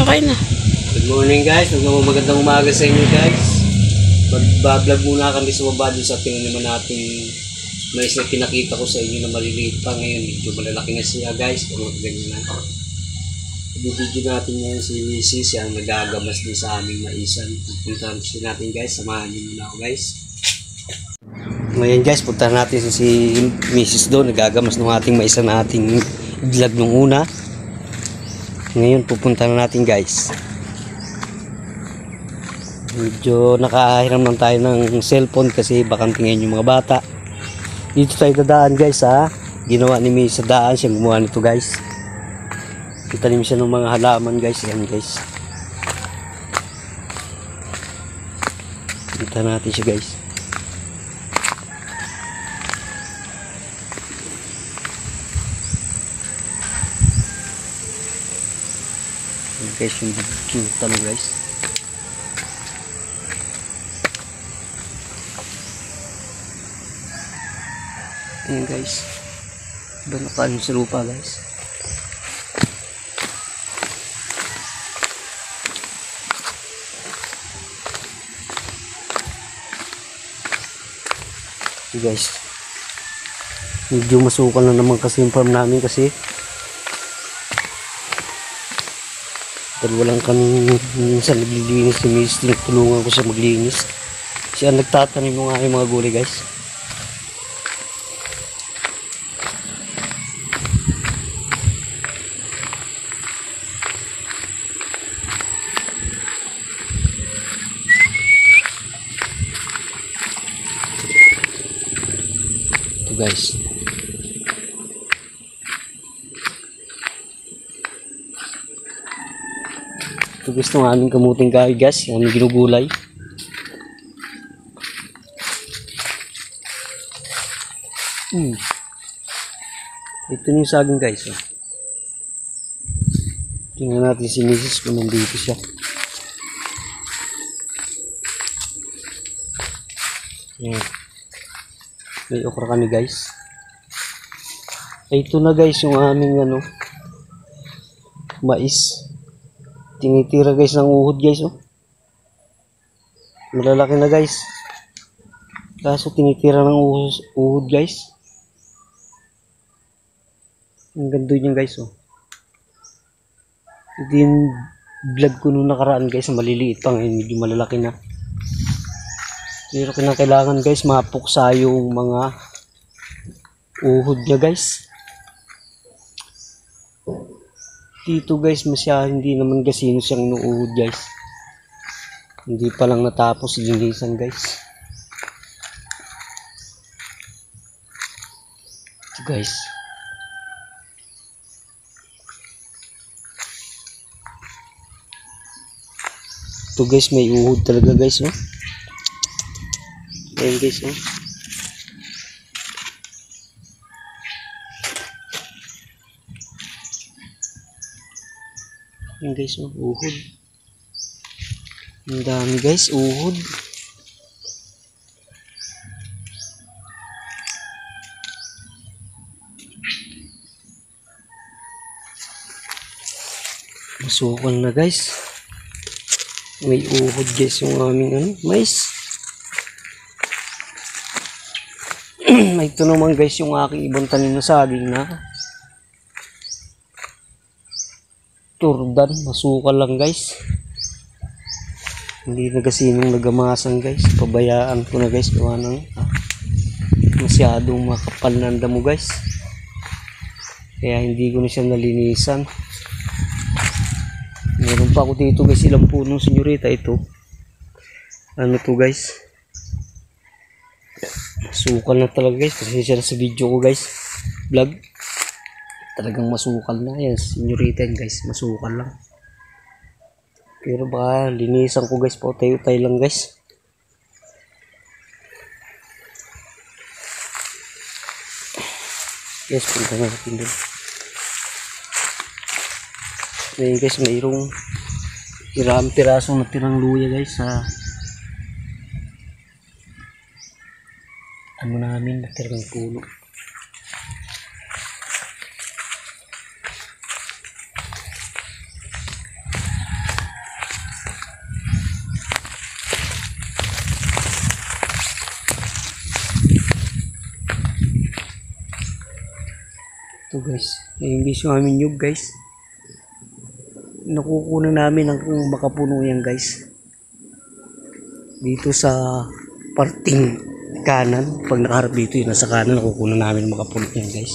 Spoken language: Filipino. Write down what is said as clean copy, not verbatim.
kain na. Good morning guys, magandang umaga sa inyo guys. Mag-vlog muna kami sa baba doon sa naman natin mais na pinakita ko sa inyo na maliliit pa ngayon. Medyo malalaki na siya guys. Kung ganyan na. I-video natin ngayon si Mrs. Yan nagagamas din sa aming maisan. Puntahan natin guys, samahan niyo muna ako guys. Ngayon guys, puntahan natin si Mrs. doon. Nagagamas ng ating maisan na ating vlog nung una. Ngayon pupunta na natin guys. Medyo nakahiram lang tayo ng cellphone kasi baka tingin yung mga bata. Dito tayo dadaan guys ha. Ginawa ni May sa daan, siya gumawa nito guys. Itanim siya ng mga halaman guys. Yan guys. Kita natin siya guys. Yan guys yung talo guys. Ayan guys, iba nakaano sa lupa guys. Okay guys, medyo masukal na naman kasi yung farm namin kasi dahil walang kami minsan naglilinis ni Miss, tinutulungan ko siya maglinis. Siya nagtatanim ng aking mga gulay guys. Guys, ito gusto ng aming kamuting kahoy guys, yung aming ginugulay. Ito yung saging guys. Tingnan natin si Mrs. kung nandito siya. Yan. May okra kami guys. Ito na guys yung aming mais. Tinitira guys ng uhod guys oh. Malalaki na guys. Kaso tinitira ng uhod guys. Ang ganda yun guys oh. Ito yung vlog ko nung nakaraan guys, maliliit pa ngayon, medyo malalaki na. Pero kailangan guys mapuksa yung mga uhod niya guys. Dito guys hindi naman gasino siyang inuuhod guys. Hindi pa lang natapos linisan guys. Ito guys. Ito guys may uhod talaga guys oh. Ayan guys oh. Ayan guys oh, uhod. Ang dami guys, uhod. Masukal na guys. May uhod guys yung aming mais. Ito naman guys yung aking ibang tanim na saging na turdan, masukal lang guys. Hindi na kasi nung nagamasan guys, pabayaan ko na guys, gawa ng masyadong makapal na ang damo guys, kaya hindi ko na siya nalinisan. Meron pa ako dito guys, ilang punong senyorita ito. Ano to guys, masukal na talaga guys, kasi siya sa video ko guys, vlog. Talagang masukal na yan, senyorita yan guys, masukal lang. Pero baka linisan ko guys, pautay-utay lang guys. Guys, punta natin doon. Ngayon guys, mayroong pirasong natirang luya guys sa ano namin, natirang puno. Ito guys, na-engage yung aming nyug guys. Nakukunan namin ang kung makapuno yan guys. Dito sa parting kanan, pag nakaharap dito yun, nasa kanan, nakukunan namin makapuno yan guys.